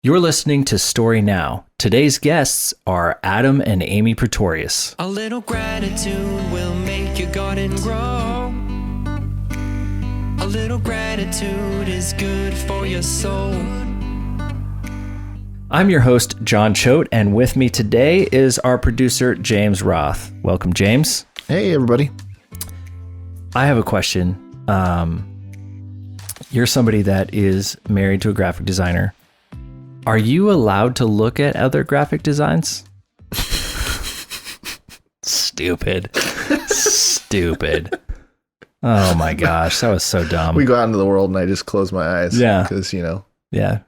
You're listening to Story Now. Today's guests are Adam and Amy Pretorius. A little gratitude will make your garden grow. A little gratitude is good for your soul. I'm your host, John Choate, and with me today is our producer, James Roth. Welcome, James. Hey, everybody. I have a question. You're somebody that is married to a graphic designer. Are you allowed to look at other graphic designs? Stupid. Oh my gosh, that was so dumb. We go out into the world and I just close my eyes. Yeah. Because, Yeah.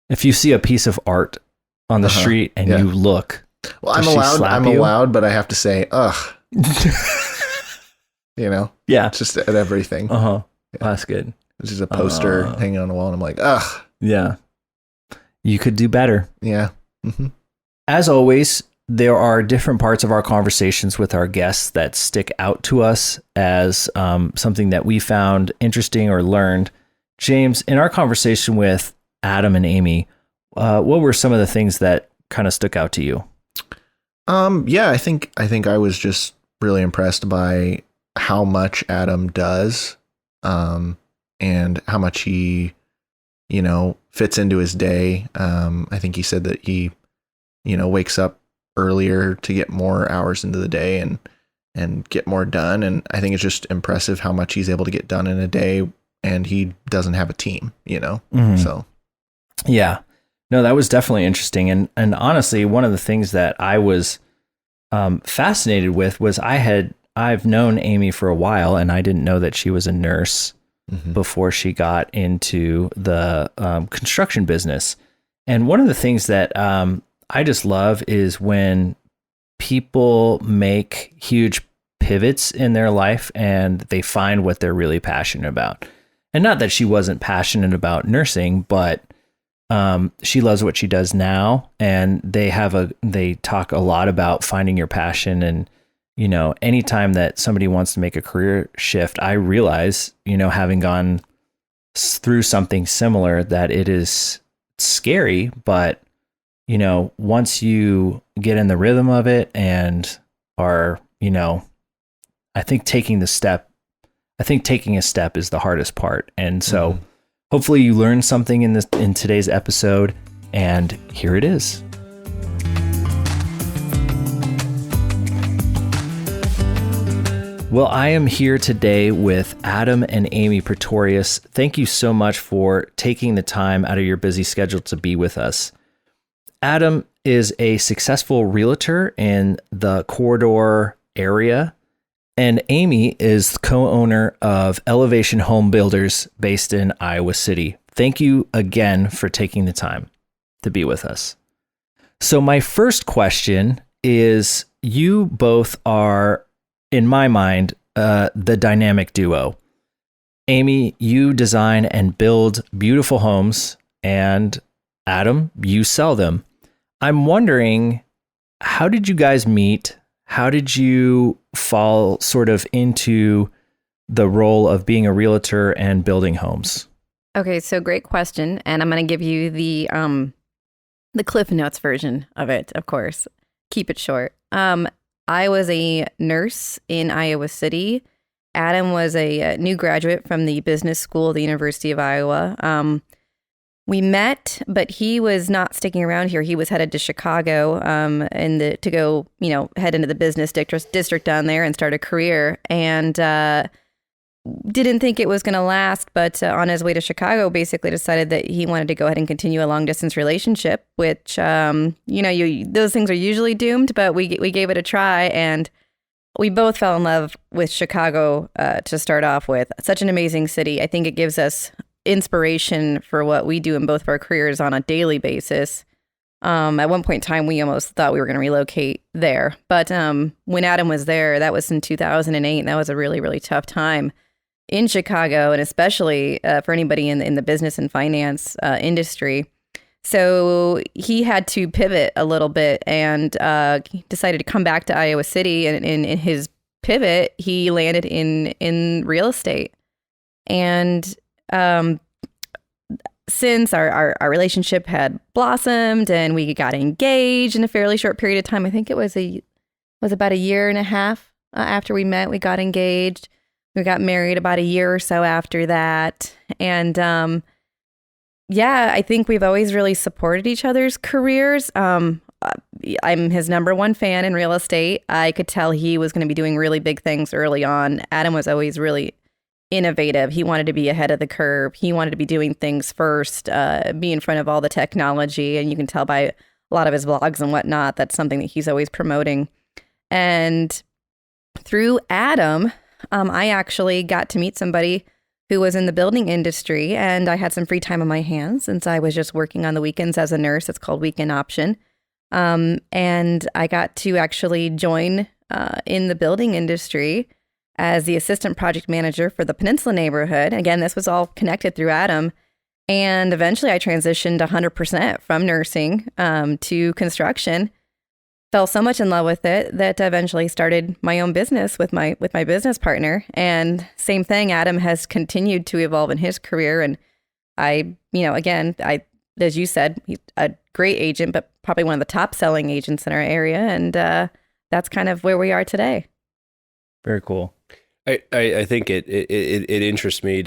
If you see a piece of art on the street and you look. Well, I'm allowed, but I have to say, ugh. Yeah. Just at everything. Uh-huh. Yeah. That's good. It's just a poster hanging on the wall and I'm like, ugh. Yeah. You could do better. Yeah. Mm-hmm. As always, there are different parts of our conversations with our guests that stick out to us as something that we found interesting or learned. James, in our conversation with Adam and Amy, what were some of the things that kind of stuck out to you? Yeah, I think I was just really impressed by how much Adam does, and how much he, fits into his day. I think he said that he, wakes up earlier to get more hours into the day and get more done. And I think it's just impressive how much he's able to get done in a day, and he doesn't have a team, Mm-hmm. So. Yeah, no, that was definitely interesting. And honestly, one of the things that I was fascinated with was I've known Amy for a while, and I didn't know that she was a nurse before she got into the construction business. And one of the things that I just love is when people make huge pivots in their life and they find what they're really passionate about. And not that she wasn't passionate about nursing, but she loves what she does now. And they talk a lot about finding your passion. And anytime that somebody wants to make a career shift, I realize, having gone through something similar, that it is scary, but, once you get in the rhythm of it and are, I think taking a step is the hardest part. And so hopefully you learned something in today's episode, and here it is. Well, I am here today with Adam and Amy Pretorius. Thank you so much for taking the time out of your busy schedule to be with us. Adam is a successful realtor in the corridor area, and Amy is co-owner of Elevation Homebuilders based in Iowa City. Thank you again for taking the time to be with us. So my first question is, you both are, in my mind, the dynamic duo. Amy, you design and build beautiful homes, and Adam, you sell them. I'm wondering, how did you guys meet? How did you fall sort of into the role of being a realtor and building homes? Okay, so great question, and I'm going to give you the Cliff Notes version of it, of course. Keep it short. I was a nurse in Iowa City. Adam was a new graduate from the business school at the University of Iowa. We met, but he was not sticking around here. He was headed to Chicago to go, head into the business district down there and start a career. And didn't think it was going to last, but on his way to Chicago, basically decided that he wanted to go ahead and continue a long distance relationship, which, those things are usually doomed, but we gave it a try, and we both fell in love with Chicago to start off with. Such an amazing city. I think it gives us inspiration for what we do in both of our careers on a daily basis. At one point in time, we almost thought we were going to relocate there. But when Adam was there, that was in 2008, and that was a really, really tough time in Chicago, and especially for anybody in the business and finance industry. So he had to pivot a little bit and decided to come back to Iowa City. And in his pivot, he landed in real estate. And since our relationship had blossomed and we got engaged in a fairly short period of time. I think it was about a year and a half after we met, we got engaged. We got married about a year or so after that. And I think we've always really supported each other's careers. I'm his number one fan in real estate. I could tell he was going to be doing really big things early on. Adam was always really innovative. He wanted to be ahead of the curve. He wanted to be doing things first, be in front of all the technology. And you can tell by a lot of his vlogs and whatnot, that's something that he's always promoting. And through Adam, I actually got to meet somebody who was in the building industry, and I had some free time on my hands since I was just working on the weekends as a nurse. It's called Weekend Option. And I got to actually join in the building industry as the assistant project manager for the Peninsula neighborhood. Again, this was all connected through Adam. And eventually I transitioned 100% from nursing to construction. Fell so much in love with it that I eventually started my own business with my business partner. And same thing, Adam has continued to evolve in his career. And I, as you said, he's a great agent, but probably one of the top selling agents in our area. And that's kind of where we are today. Very cool. I think it interests me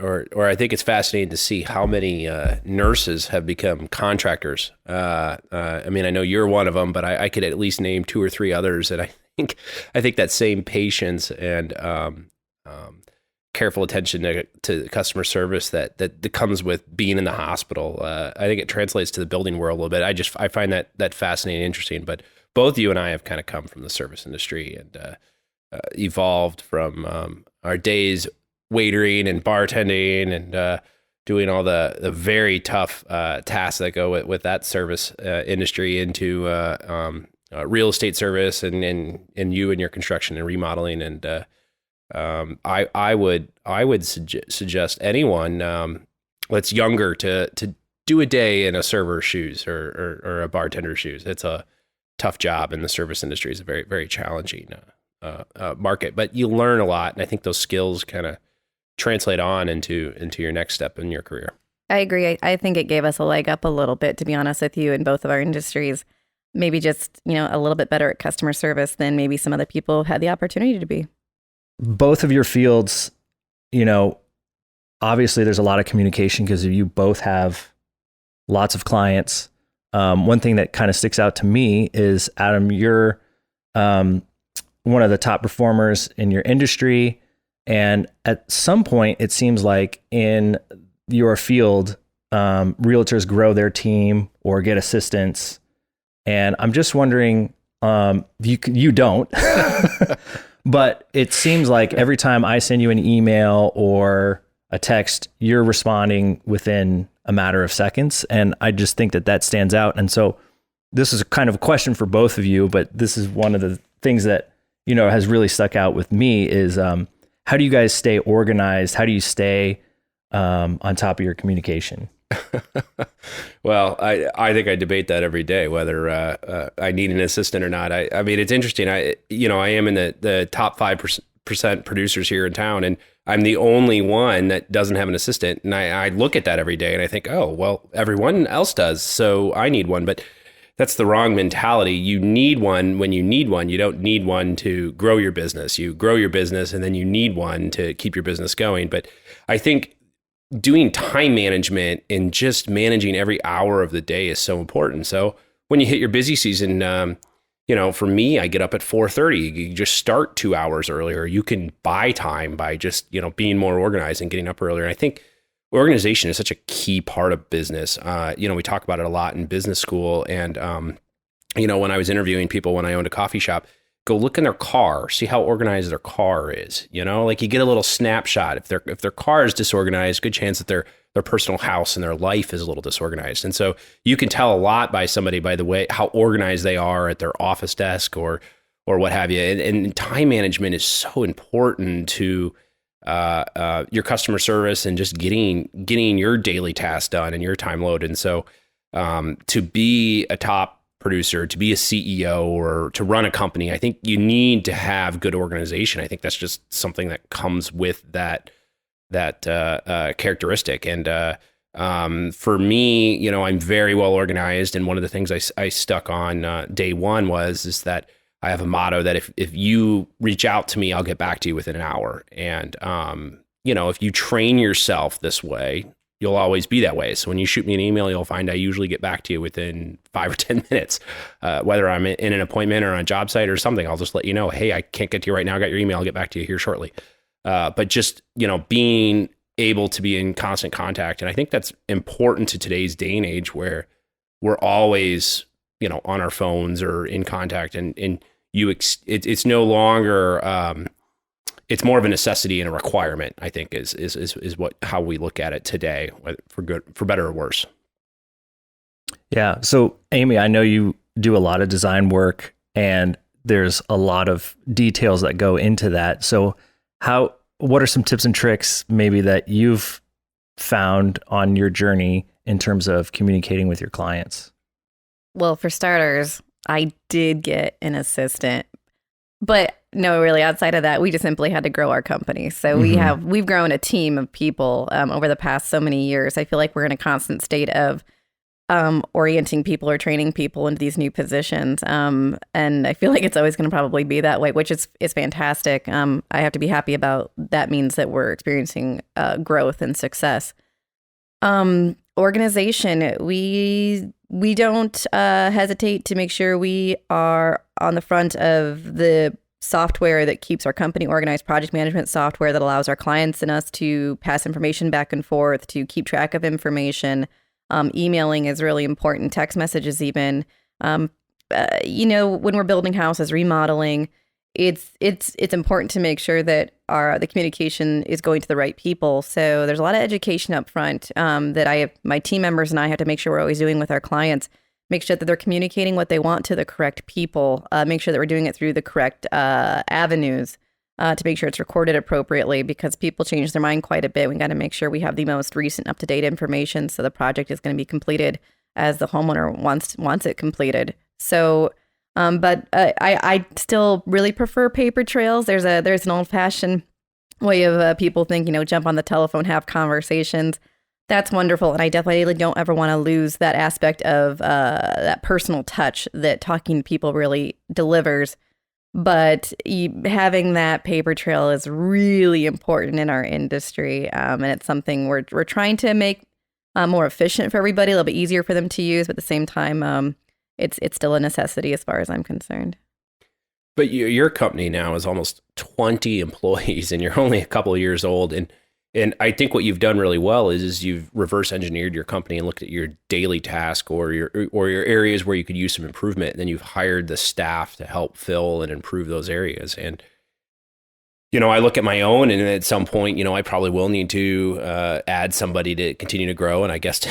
or I think it's fascinating to see how many nurses have become contractors. I mean, I know you're one of them, but I could at least name 2 or 3 others. And I think that same patience and careful attention to customer service that comes with being in the hospital. I think it translates to the building world a little bit. I find that fascinating and interesting. But both you and I have kind of come from the service industry and evolved from our days waitering and bartending and doing all the very tough tasks that go with that service industry into real estate service and you and your construction and remodeling. And I would suggest anyone that's younger to do a day in a server's shoes or a bartender's shoes. It's a tough job, and the service industry is a very, very challenging market, but you learn a lot. And I think those skills kind of translate on into your next step in your career. I agree. I think it gave us a leg up a little bit, to be honest with you, in both of our industries. Maybe just, a little bit better at customer service than maybe some other people had the opportunity to be. Both of your fields, obviously there's a lot of communication because you both have lots of clients. One thing that kind of sticks out to me is, Adam, you're one of the top performers in your industry. And at some point, it seems like in your field, realtors grow their team or get assistants. And I'm just wondering, you don't, but it seems like every time I send you an email or a text, you're responding within a matter of seconds. And I just think that stands out. And so this is kind of a question for both of you, but this is one of the things that, has really stuck out with me is, how do you guys stay organized? How do you stay on top of your communication? Well, I think I debate that every day, whether I need an assistant or not. I mean, it's interesting. I am in the top 5% producers here in town, and I'm the only one that doesn't have an assistant. And I look at that every day and I think, oh, well, everyone else does, so I need one. But that's the wrong mentality. You need one when you need one. You don't need one to grow your business. You grow your business and then you need one to keep your business going. But I think doing time management and just managing every hour of the day is so important. So when you hit your busy season, for me, I get up at 4:30. You just start 2 hours earlier. You can buy time by just, being more organized and getting up earlier. And I think organization is such a key part of business. We talk about it a lot in business school. And, when I was interviewing people when I owned a coffee shop, go look in their car, see how organized their car is. You get a little snapshot. If their car is disorganized, good chance that their personal house and their life is a little disorganized. And so you can tell a lot by somebody by the way, how organized they are at their office desk or what have you. And time management is so important to your customer service and just getting your daily tasks done and your time load. And so to be a top producer, to be a CEO or to run a company, I think you need to have good organization. I think that's just something that comes with that characteristic. And For me, I'm very well organized. And one of the things I stuck on day one is that I have a motto that if you reach out to me, I'll get back to you within an hour. And, if you train yourself this way, you'll always be that way. So when you shoot me an email, you'll find I usually get back to you within 5 or 10 minutes, whether I'm in an appointment or on a job site or something. I'll just let you know, hey, I can't get to you right now. I got your email. I'll get back to you here shortly. But just, being able to be in constant contact. And I think that's important to today's day and age where we're always, on our phones or in contact, and it's no longer, it's more of a necessity and a requirement, I think is how we look at it today, for better or worse. Yeah. So Amy, I know you do a lot of design work and there's a lot of details that go into that. So what are some tips and tricks maybe that you've found on your journey in terms of communicating with your clients? Well, for starters, I did get an assistant, but no, really outside of that, we just simply had to grow our company. So we've grown a team of people over the past so many years. I feel like we're in a constant state of orienting people or training people into these new positions. And I feel like it's always going to probably be that way, which is fantastic. I have to be happy about that. Means that we're experiencing growth and success. Organization, we don't hesitate to make sure we are on the front of the software that keeps our company organized, project management software that allows our clients and us to pass information back and forth, to keep track of information. Emailing is really important, text messages even. When we're building houses, remodeling, it's important to make sure that the communication is going to the right people. So there's a lot of education up front that my team members and I have to make sure we're always doing with our clients. Make sure that they're communicating what they want to the correct people. Make sure that we're doing it through the correct avenues to make sure it's recorded appropriately, because people change their mind quite a bit. We got to make sure we have the most recent up-to-date information so the project is going to be completed as the homeowner wants it completed. So, but I still really prefer paper trails. There's an old-fashioned way of people think, jump on the telephone, have conversations. That's wonderful. And I definitely don't ever want to lose that aspect of that personal touch that talking to people really delivers. But having that paper trail is really important in our industry. And it's something we're trying to make more efficient for everybody, a little bit easier for them to use. But at the same time, it's still a necessity as far as I'm concerned. But your company now is almost 20 employees and you're only a couple of years old. And I think what you've done really well is you've reverse engineered your company and looked at your daily task or your areas where you could use some improvement. And then you've hired the staff to help fill and improve those areas. And, I look at my own, and at some point, I probably will need to add somebody to continue to grow. And I guess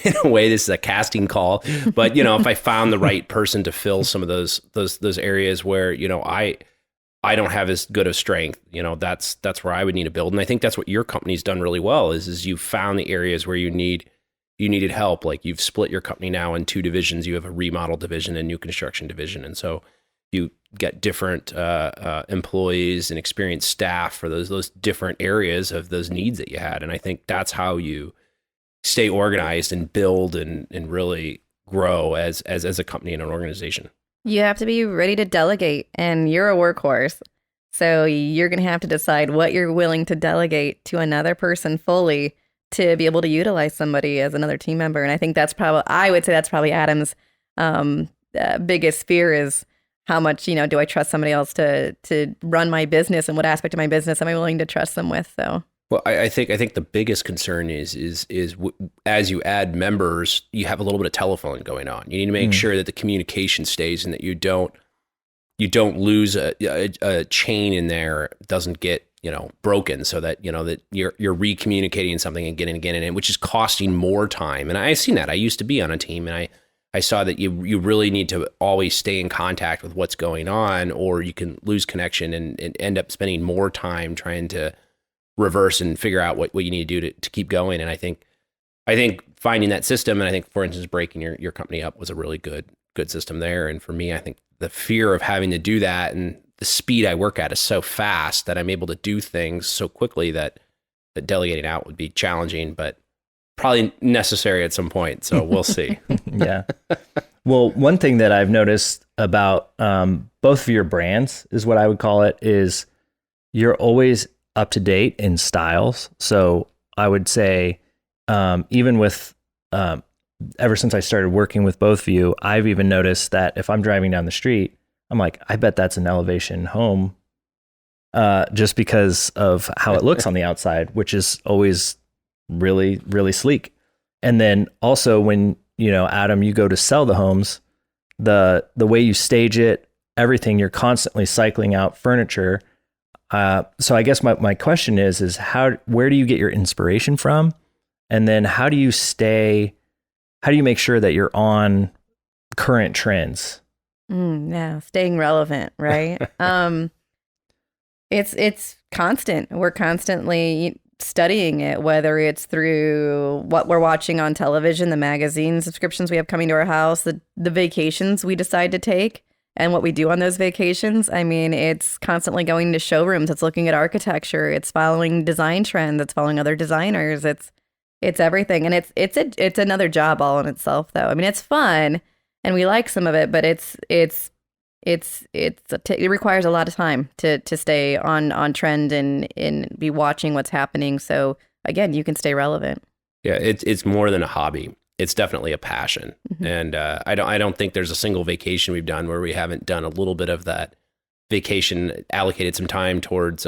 in a way, this is a casting call. But, if I found the right person to fill some of those areas where, I don't have as good of strength, that's where I would need to build. And I think that's what your company's done really well is you found the areas where you needed help. Like you've split your company now in 2 divisions. You have a remodel division and new construction division. And so you get different employees and experienced staff for those different areas of those needs that you had. And I think that's how you stay organized and build and really grow as a company and an organization. You have to be ready to delegate, and you're a workhorse. So you're going to have to decide what you're willing to delegate to another person fully to be able to utilize somebody as another team member. And I think I would say that's probably Adam's biggest fear is how much, do I trust somebody else to run my business, and what aspect of my business am I willing to trust them with? So. Well, I think the biggest concern is as you add members, you have a little bit of telephone going on. You need to make sure that the communication stays and that you don't lose a chain in there, doesn't get broken, so that that you're recommunicating something again and again, and which is costing more time. And I've seen that. I used to be on a team, and I saw that you really need to always stay in contact with what's going on, or you can lose connection and end up spending more time trying to reverse and figure out what you need to do to keep going. And I think finding that system, and I think, for instance, breaking your company up was a really good system there. And for me, I think the fear of having to do that and the speed I work at is so fast that I'm able to do things so quickly that delegating out would be challenging. But probably necessary at some point. So we'll see. Yeah. Well, one thing that I've noticed about both of your brands is what I would call it is you're always up to date in styles. So I would say even with ever since I started working with both of you, I've even noticed that if I'm driving down the street, I'm like, I bet that's an elevation home, just because of how it looks on the outside, which is always really, really sleek. And then also when, Adam, you go to sell the homes, the way you stage it, everything, you're constantly cycling out furniture. So I guess my question is where do you get your inspiration from? And then how do you make sure that you're on current trends? Yeah, staying relevant, right? It's constant. We're constantly studying it, whether it's through what we're watching on television, the magazine subscriptions we have coming to our house, the vacations we decide to take, and what we do on those vacations. I mean, it's constantly going to showrooms. It's looking at architecture. It's following design trends. It's following other designers. It's everything, and it's another job all in itself, though. I mean, it's fun, and we like some of it, but it requires a lot of time to stay on trend and be watching what's happening. So again, you can stay relevant. Yeah, it's more than a hobby. It's definitely a passion, and I don't think there's a single vacation we've done where we haven't done a little bit of that vacation, allocated some time towards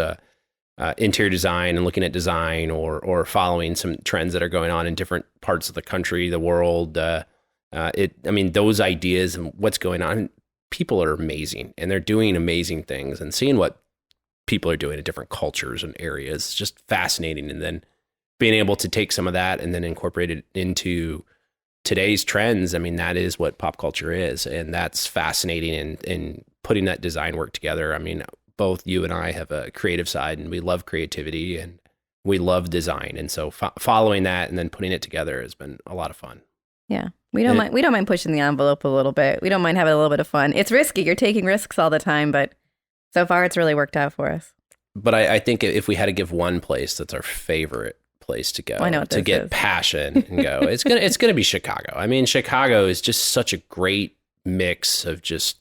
interior design and looking at design or following some trends that are going on in different parts of the country, the world. Those ideas and what's going on, people are amazing and they're doing amazing things, and seeing what people are doing in different cultures and areas is just fascinating. And then being able to take some of that and then incorporate it into today's trends. I mean, that is what pop culture is. And that's fascinating in putting that design work together. I mean, both you and I have a creative side, and we love creativity and we love design. And so following that and then putting it together has been a lot of fun. Yeah. We don't mind pushing the envelope a little bit. We don't mind having a little bit of fun. It's risky. You're taking risks all the time, but so far it's really worked out for us. But I think if we had to give one place that's our favorite place to go, to get passion and go, it's gonna be Chicago. I mean, Chicago is just such a great mix of just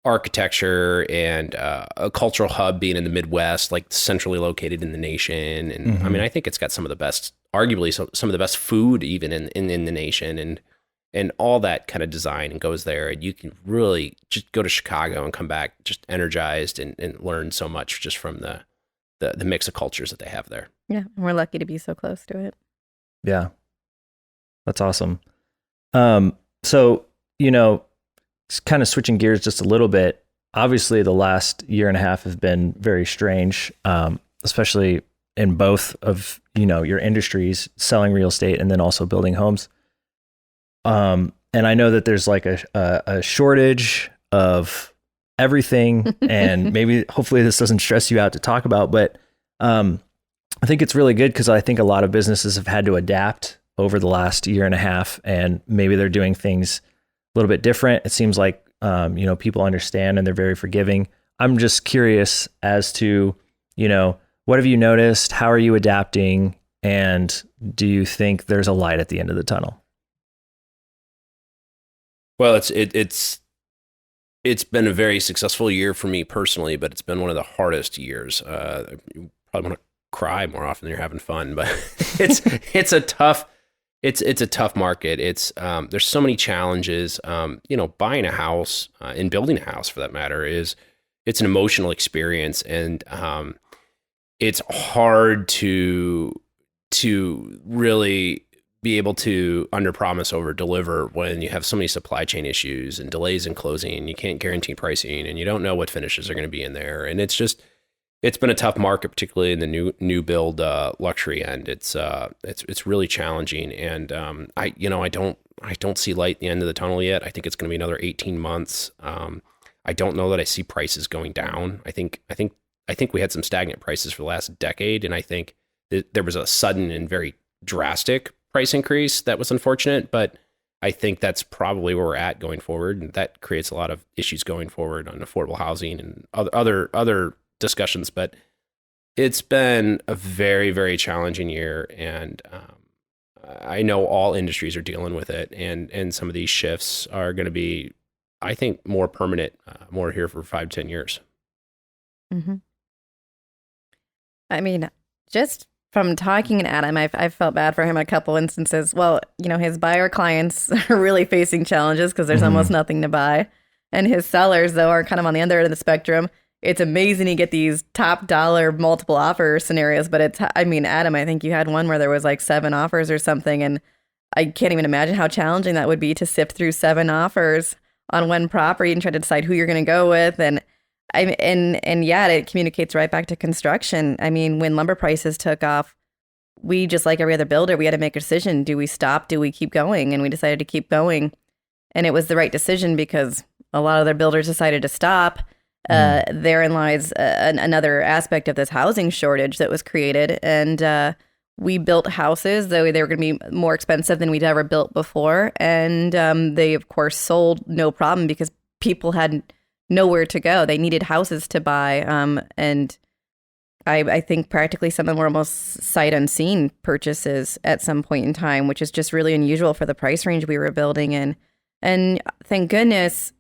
architecture and a cultural hub, being in the Midwest, like centrally located in the nation. And I mean, I think it's got some of the best, arguably some of the best food even in the nation, and all that kind of design, and goes there. And you can really just go to Chicago and come back just energized and learn so much just from the mix of cultures that they have there. Yeah. We're lucky to be so close to it. Yeah. That's awesome. So, kind of switching gears just a little bit, obviously the last year and a half have been very strange, especially in both of, your industries, selling real estate and then also building homes. And I know that there's like a shortage of everything, and maybe hopefully this doesn't stress you out to talk about, but I think it's really good because I think a lot of businesses have had to adapt over the last year and a half, and maybe they're doing things a little bit different. It seems like, people understand and they're very forgiving. I'm just curious as to, what have you noticed? How are you adapting? And do you think there's a light at the end of the tunnel? Well, it's been a very successful year for me personally, but it's been one of the hardest years. You probably want to cry more often than you're having fun, but it's a tough market. There's so many challenges. Buying a house and building a house, for that matter, it's an emotional experience, and it's hard to really be able to underpromise, over deliver when you have so many supply chain issues and delays in closing. You can't guarantee pricing, and you don't know what finishes are going to be in there. And it's been a tough market, particularly in the new build luxury end. It's really challenging, and I don't see light at the end of the tunnel yet. I think it's going to be another 18 months. I don't know that I see prices going down. I think we had some stagnant prices for the last decade, and I think there was a sudden and very drastic price increase that was unfortunate, but I think that's probably where we're at going forward, and that creates a lot of issues going forward on affordable housing and other discussions. But it's been a very, very challenging year, and I know all industries are dealing with it, and some of these shifts are going to be, I think, more permanent, more here for 5-10 years. Mm-hmm. I mean, just from talking to Adam, I've felt bad for him in a couple instances. Well, his buyer clients are really facing challenges because there's almost nothing to buy. And his sellers, though, are kind of on the other end of the spectrum. It's amazing to get these top dollar multiple offer scenarios. But Adam, I think you had one where there was like 7 offers or something. And I can't even imagine how challenging that would be to sift through 7 offers on one property and try to decide who you're going to go with. And it communicates right back to construction. I mean, when lumber prices took off, we, just like every other builder, we had to make a decision. Do we stop? Do we keep going? And we decided to keep going. And it was the right decision because a lot of their builders decided to stop. Therein lies another aspect of this housing shortage that was created. And we built houses, though they were going to be more expensive than we'd ever built before. And they, of course, sold no problem because people had nowhere to go. They needed houses to buy. And I think practically some of them were almost sight unseen purchases at some point in time, which is just really unusual for the price range we were building in. And thank goodness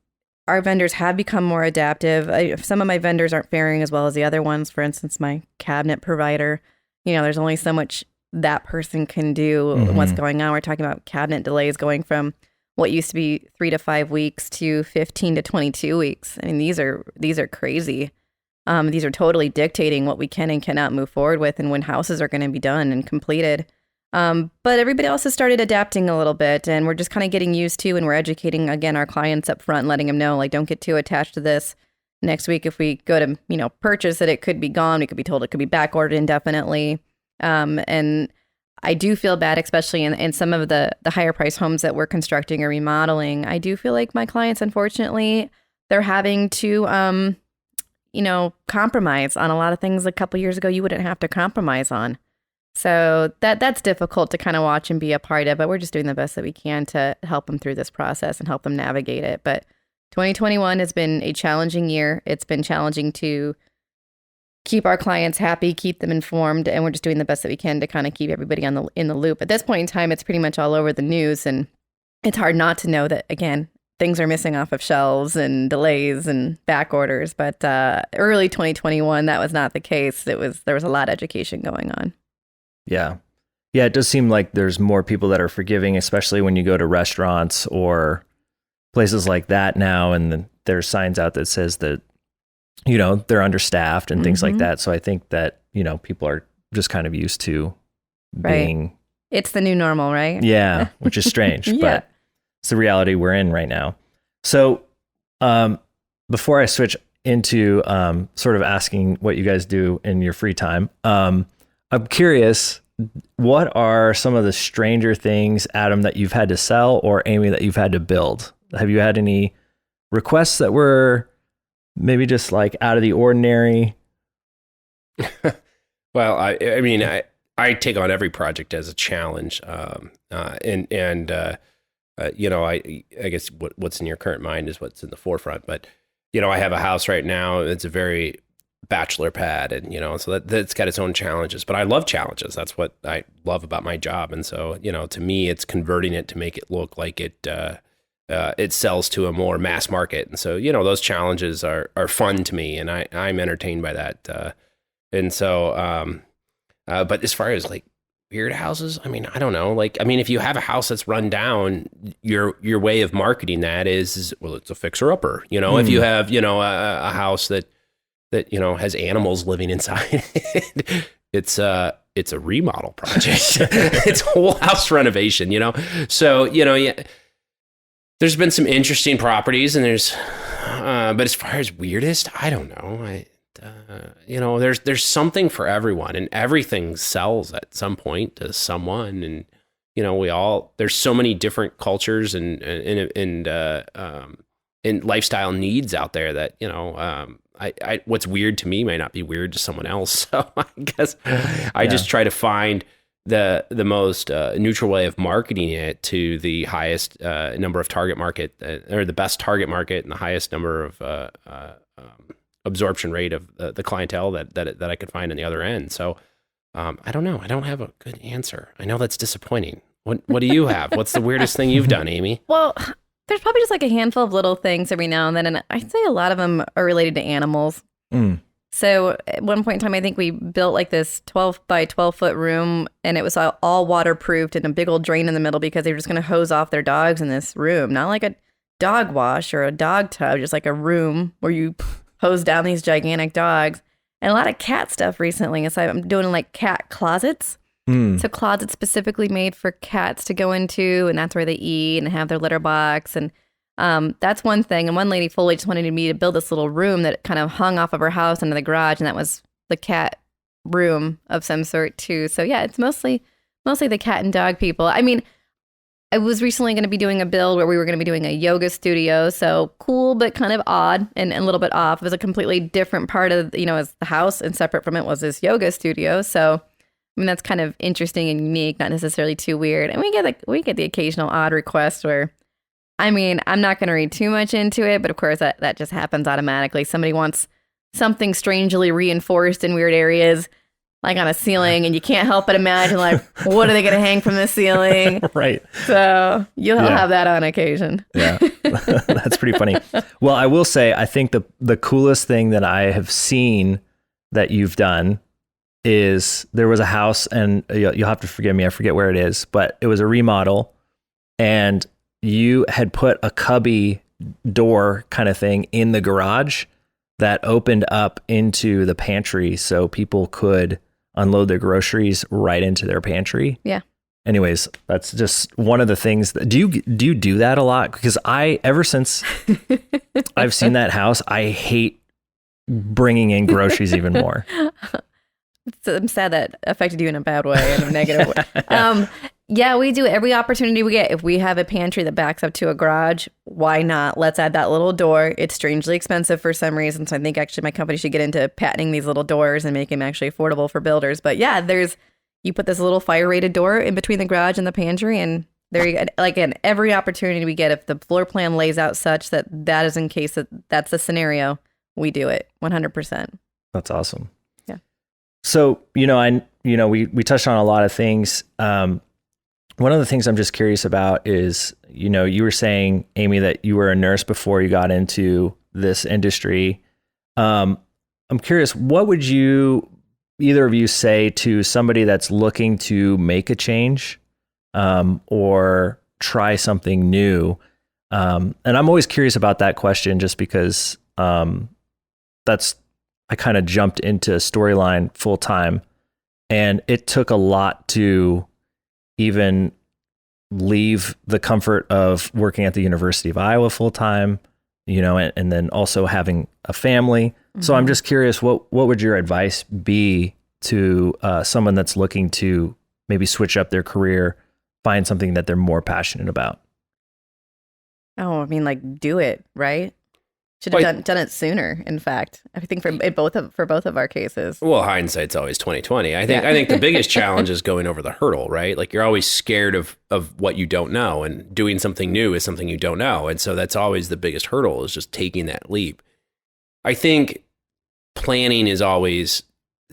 our vendors have become more adaptive. Some of my vendors aren't faring as well as the other ones. For instance, my cabinet provider, there's only so much that person can do. What's going on. We're talking about cabinet delays going from what used to be 3 to 5 weeks to 15 to 22 weeks. I mean, these are crazy. These are totally dictating what we can and cannot move forward with and when houses are going to be done and completed. But everybody else has started adapting a little bit, and we're just kind of getting used to, and we're educating, again, our clients up front, letting them know, like, don't get too attached to this. Next week, if we go to, purchase it, it could be gone. We could be told it could be back ordered indefinitely. And I do feel bad, especially in some of the higher price homes that we're constructing or remodeling. I do feel like my clients, unfortunately, they're having to, compromise on a lot of things a couple years ago you wouldn't have to compromise on. So that's difficult to kind of watch and be a part of, but we're just doing the best that we can to help them through this process and help them navigate it. But 2021 has been a challenging year. It's been challenging to keep our clients happy, keep them informed, and we're just doing the best that we can to kind of keep everybody in the loop. At this point in time, it's pretty much all over the news, and it's hard not to know that, again, things are missing off of shelves and delays and back orders. But early 2021, that was not the case. There was a lot of education going on. Yeah. Yeah, it does seem like there's more people that are forgiving, especially when you go to restaurants or places like that now, and then there's signs out that says that, they're understaffed and things like that. So I think that, people are just kind of used to being... It's the new normal, right? Yeah, which is strange, but it's the reality we're in right now. So before I switch into sort of asking what you guys do in your free time, I'm curious, what are some of the stranger things, Adam, that you've had to sell, or Amy, that you've had to build? Have you had any requests that were maybe just like out of the ordinary? Well, I take on every project as a challenge. I guess what's in your current mind is what's in the forefront. But, I have a house right now. It's a very bachelor pad, and so that's got its own challenges, but I love challenges. That's what I love about my job. And so to me, it's converting it to make it look like it sells to a more mass market. And so those challenges are fun to me, and I'm entertained by that. And so but as far as like weird houses, I don't know, if you have a house that's run down, your way of marketing that is well, it's a fixer upper. If you have a house that has animals living inside it's a remodel project. It's a whole house renovation, So, there's been some interesting properties, and but as far as weirdest, I don't know. There's something for everyone, and everything sells at some point to someone. And, there's so many different cultures and lifestyle needs out there that, what's weird to me might not be weird to someone else. So I guess I just try to find the most neutral way of marketing it to the highest number of target market, or the best target market, and the highest number of absorption rate of the clientele that I could find on the other end. So I don't know. I don't have a good answer. I know that's disappointing. What do you have? What's the weirdest thing you've done, Amy? Well, there's probably just like a handful of little things every now and then, and I'd say a lot of them are related to animals. So at one point in time, I think we built like this 12 by 12 foot room, and it was all waterproofed and a big old drain in the middle because they were just going to hose off their dogs in this room. Not like a dog wash or a dog tub, just like a room where you hose down these gigantic dogs. And a lot of cat stuff recently. So I'm doing like cat closets. So closets specifically made for cats to go into, and that's where they eat and have their litter box. And that's one thing. And one lady fully just wanted me to build this little room that kind of hung off of her house into the garage, and that was the cat room of some sort too. So yeah, it's mostly the cat and dog people. I mean, I was recently going to be doing a build where we were going to be doing a yoga studio. So cool, but kind of odd and a little bit off. It was a completely different part of, as the house, and separate from it was this yoga studio. So I mean, that's kind of interesting and unique, not necessarily too weird. And we get the occasional odd request where, I mean, I'm not going to read too much into it, but of course that just happens automatically. Somebody wants something strangely reinforced in weird areas, like on a ceiling, and you can't help but imagine, like, what are they going to hang from the ceiling? Right. So you'll have that on occasion. Yeah, that's pretty funny. Well, I will say, I think the coolest thing that I have seen that you've done is there was a house, and you'll have to forgive me, I forget where it is, but it was a remodel, and you had put a cubby door kind of thing in the garage that opened up into the pantry so people could unload their groceries right into their pantry. Yeah. Anyways, that's just one of the things that, do you do that a lot? Because ever since I've seen that house, I hate bringing in groceries even more. I'm sad that affected you in a bad way, in a negative way. Yeah, we do every opportunity we get. If we have a pantry that backs up to a garage, why not? Let's add that little door. It's strangely expensive for some reason, so I think actually my company should get into patenting these little doors and make them actually affordable for builders. But yeah, you put this little fire-rated door in between the garage and the pantry, and there you go. Like, again, every opportunity we get, if the floor plan lays out such that is in case that's the scenario, we do it 100%. That's awesome. Yeah. So, we touched on a lot of things. One of the things I'm just curious about is, you were saying, Amy, that you were a nurse before you got into this industry. I'm curious, what would either of you say to somebody that's looking to make a change or try something new? And I'm always curious about that question just because I kind of jumped into storyline full time, and it took a lot to even leave the comfort of working at the University of Iowa full time, and then also having a family. Mm-hmm. So I'm just curious, what would your advice be to someone that's looking to maybe switch up their career, find something that they're more passionate about? Oh, I mean, like, do it, right? Should have done it sooner. In fact, I think for both of our cases. Well, hindsight's always 20/20. I think the biggest challenge is going over the hurdle, right? Like, you're always scared of what you don't know, and doing something new is something you don't know, and so that's always the biggest hurdle, is just taking that leap. I think planning is always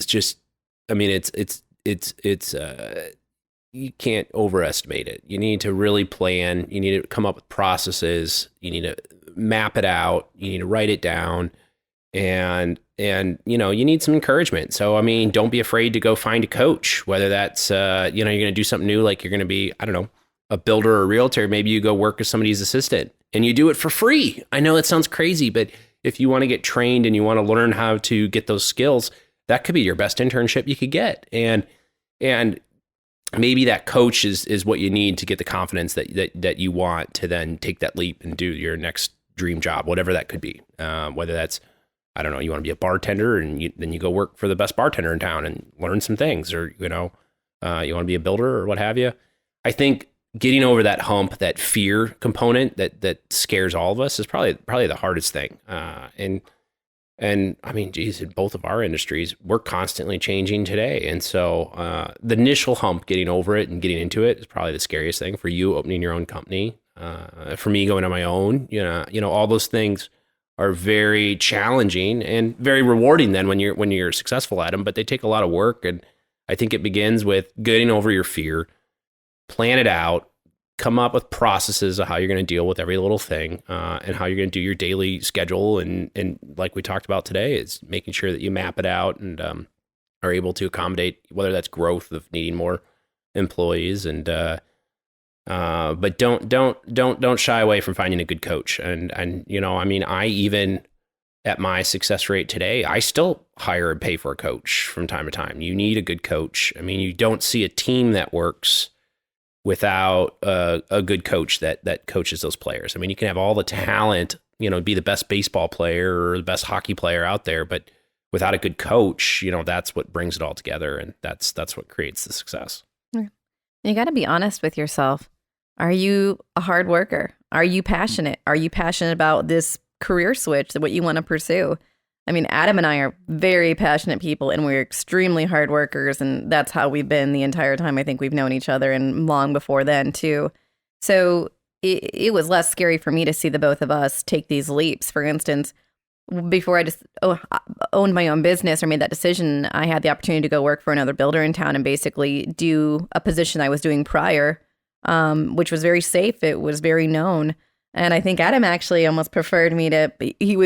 just. I mean, it's you can't overestimate it. You need to really plan. You need to come up with processes. You need to map it out. You need to write it down, and you need some encouragement. So, I mean, don't be afraid to go find a coach, whether that's, you're going to do something new, like you're going to be, I don't know, a builder or a realtor. Maybe you go work as somebody's assistant and you do it for free. I know that sounds crazy, but if you want to get trained and you want to learn how to get those skills, that could be your best internship you could get. And maybe that coach is what you need to get the confidence that you want to then take that leap and do your next dream job, whatever that could be. Whether that's, I don't know, you want to be a bartender and then you go work for the best bartender in town and learn some things, or, you want to be a builder or what have you. I think getting over that hump, that fear component that scares all of us, is probably the hardest thing. And I mean, geez, in both of our industries, we're constantly changing today. And so the initial hump, getting over it and getting into it, is probably the scariest thing. For you, opening your own company. For me, going on my own, all those things are very challenging and very rewarding then when you're successful at them, but they take a lot of work. And I think it begins with getting over your fear, plan it out, come up with processes of how you're going to deal with every little thing, and how you're going to do your daily schedule. And like we talked about today, is making sure that you map it out and are able to accommodate whether that's growth of needing more employees, and but don't shy away from finding a good coach. And you know, I mean, I even at my success rate today, I still hire and pay for a coach from time to time. You need a good coach. I mean, you don't see a team that works without a good coach that coaches those players. I mean, you can have all the talent, you know, be the best baseball player or the best hockey player out there, but without a good coach, you know, that's what brings it all together, and that's what creates the success. You got to be honest with yourself. Are you a hard worker? Are you passionate? Are you passionate about this career switch, what you want to pursue? I mean, Adam and I are very passionate people, and we're extremely hard workers, and that's how we've been the entire time I think we've known each other, and long before then too. So it was less scary for me to see the both of us take these leaps. For instance, before I just owned my own business or made that decision, I had the opportunity to go work for another builder in town and basically do a position I was doing prior, which was very safe. It was very known. And I think Adam actually almost preferred me to, he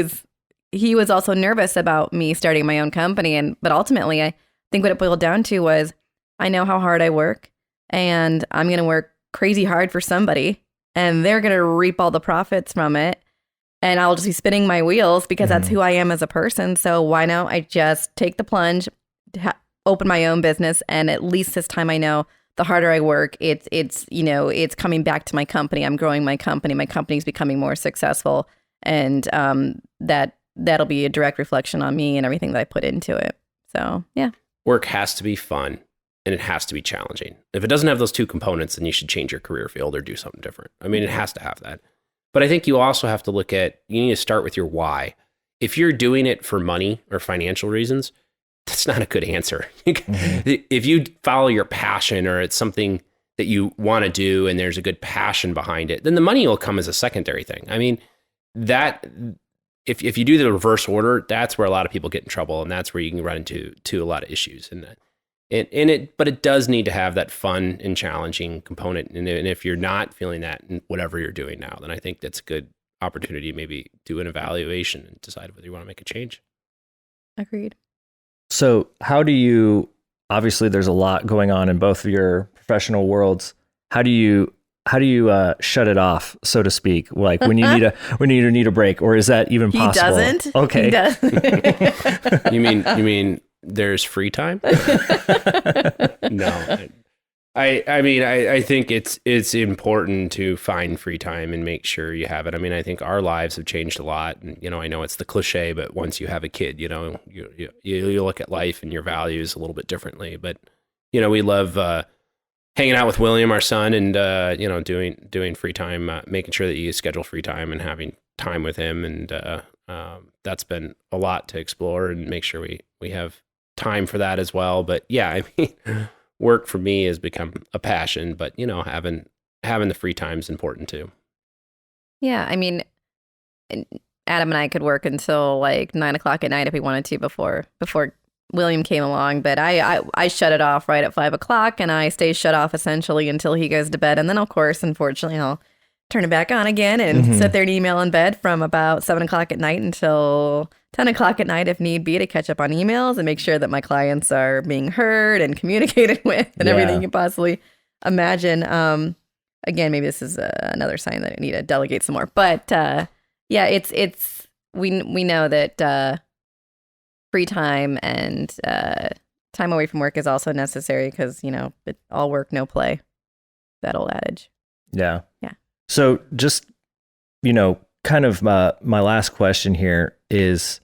was also nervous about me starting my own company. But ultimately, I think what it boiled down to was, I know how hard I work, and I'm going to work crazy hard for somebody, and they're going to reap all the profits from it. And I'll just be spinning my wheels because that's who I am as a person. So why not I just take the plunge, open my own business, and at least this time I know the harder I work, it's you know, it's coming back to my company. I'm growing my company. My company's becoming more successful, and that'll be a direct reflection on me and everything that I put into it. So yeah, work has to be fun, and it has to be challenging. If it doesn't have those two components, then you should change your career field or do something different. I mean, it has to have that. But I think you also have to look at, you need to start with your why. If you're doing it for money or financial reasons, that's not a good answer. If you follow your passion, or it's something that you want to do and there's a good passion behind it, then the money will come as a secondary thing. I mean, that if you do the reverse order, that's where a lot of people get in trouble, and that's where you can run into a lot of issues. But it does need to have that fun and challenging component. And if you're not feeling that in whatever you're doing now, then I think that's a good opportunity to maybe do an evaluation and decide whether you want to make a change. agreed. So how do you, obviously there's a lot going on in both of your professional worlds. How do you shut it off, so to speak? Like when you need a break, or is that even possible? He doesn't. Okay. He doesn't. You mean there's free time? No. I think it's important to find free time and make sure you have it. I mean, I think our lives have changed a lot, and you know, I know it's the cliche, but once you have a kid, you know, you look at life and your values a little bit differently. But you know, we love hanging out with William, our son, and you know, doing free time, making sure that you schedule free time and having time with him, and that's been a lot to explore and make sure we have time for that as well. But yeah, I mean, work for me has become a passion, but you know, having the free time is important too. Yeah, I mean, Adam and I could work until like 9 o'clock at night if we wanted to before William came along, but I shut it off right at 5 o'clock, and I stay shut off essentially until he goes to bed. And then of course, unfortunately, I'll turn it back on again and sit there and email in bed from about 7 o'clock at night until 10 o'clock at night if need be, to catch up on emails and make sure that my clients are being heard and communicated with and everything you can possibly imagine. Again, maybe this is another sign that I need to delegate some more. But yeah, it's we know that free time and time away from work is also necessary because, you know, all work, no play. That old adage. Yeah. Yeah. So just, you know, kind of my last question here is,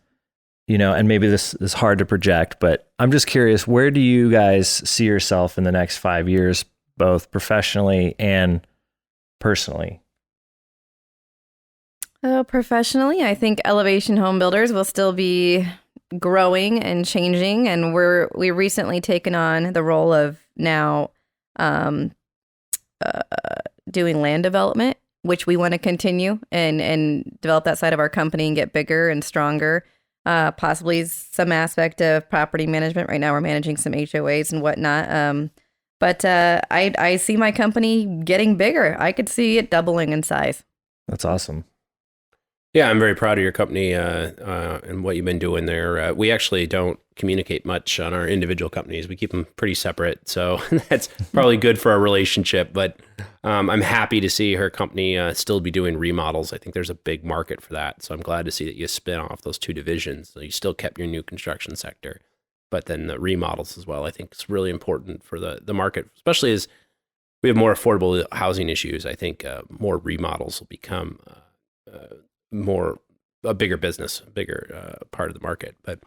you know, and maybe this is hard to project, but I'm just curious, where do you guys see yourself in the next 5 years, both professionally and personally? Professionally, I think Elevation Homebuilders will still be growing and changing, and we recently taken on the role of now doing land development, which we want to continue and develop that side of our company and get bigger and stronger. Possibly some aspect of property management. Right now we're managing some HOAs and whatnot. But I see my company getting bigger. I could see it doubling in size. That's awesome. Yeah, I'm very proud of your company and what you've been doing there. We actually don't communicate much on our individual companies. We keep them pretty separate. So that's probably good for our relationship. But I'm happy to see her company still be doing remodels. I think there's a big market for that. So I'm glad to see that you spin off those two divisions. So you still kept your new construction sector, but then the remodels as well. I think it's really important for the market, especially as we have more affordable housing issues. I think more remodels will become a bigger business, a bigger part of the market. But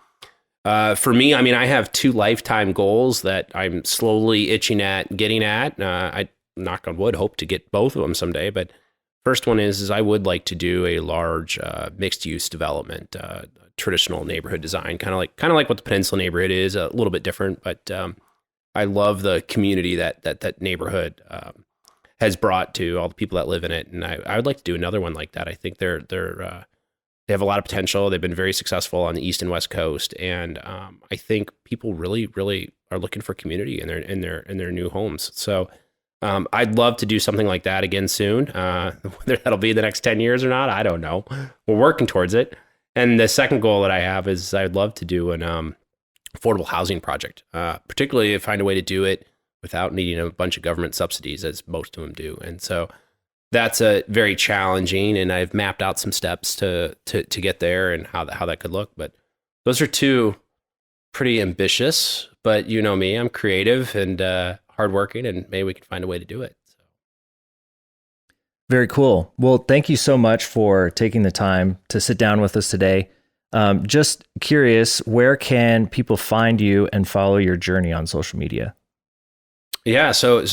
for me, I mean, I have 2 lifetime goals that I'm slowly itching at getting at. I, knock on wood, hope to get both of them someday. But first one is I would like to do a large mixed use development, traditional neighborhood design, kind of like what the Peninsula neighborhood is, a little bit different. But I love the community that neighborhood has brought to all the people that live in it. And I would like to do another one like that. I think they have a lot of potential. They've been very successful on the East and West Coast. And I think people really, really are looking for community in their new homes. So I'd love to do something like that again soon. Whether that'll be the next 10 years or not, I don't know. We're working towards it. And the second goal that I have is I'd love to do an affordable housing project, particularly if I find a way to do it without needing a bunch of government subsidies, as most of them do. And so that's a very challenging, and I've mapped out some steps to get there and how that could look. But those are 2 pretty ambitious, but you know me, I'm creative and hardworking, and maybe we can find a way to do it. So. Very cool. Well, thank you so much for taking the time to sit down with us today. Just curious, where can people find you and follow your journey on social media? Yeah. So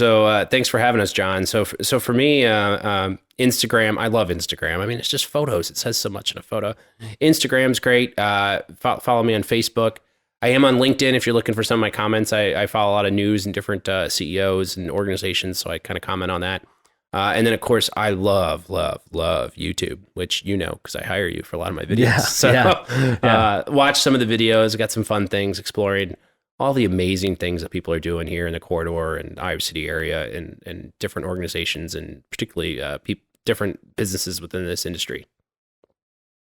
thanks for having us, John. So for me, Instagram, I love Instagram. I mean, it's just photos. It says so much in a photo. Instagram's great. Follow me on Facebook. I am on LinkedIn. If you're looking for some of my comments, I follow a lot of news and different CEOs and organizations. So I kind of comment on that. And then of course I love YouTube, which, you know, cause I hire you for a lot of my videos. Watch some of the videos. I got some fun things exploring all the amazing things that people are doing here in the corridor and Iowa City area and different organizations and particularly different businesses within this industry.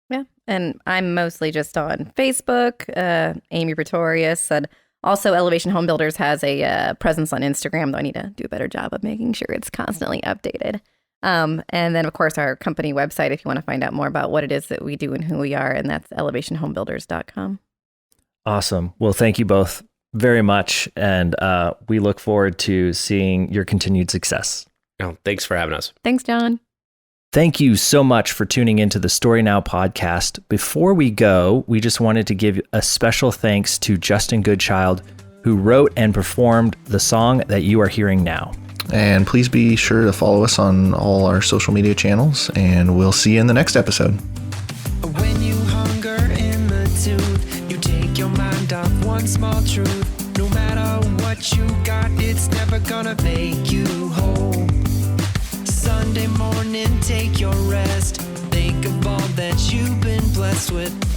Yeah. And I'm mostly just on Facebook, Amy Pretorius, and also Elevation Homebuilders has a presence on Instagram, though I need to do a better job of making sure it's constantly updated. And then, of course, our company website, if you want to find out more about what it is that we do and who we are, and that's elevationhomebuilders.com. Awesome. Well, thank you both very much. And we look forward to seeing your continued success. Oh, thanks for having us. Thanks, John. Thank you so much for tuning into the Story Now podcast. Before we go, we just wanted to give a special thanks to Justin Goodchild, who wrote and performed the song that you are hearing now. And please be sure to follow us on all our social media channels, and we'll see you in the next episode. When you hunger in the tooth, you take your mind off one small truth. No matter what you got, it's never gonna make you whole. Sunday morning, take your rest. Think of all that you've been blessed with.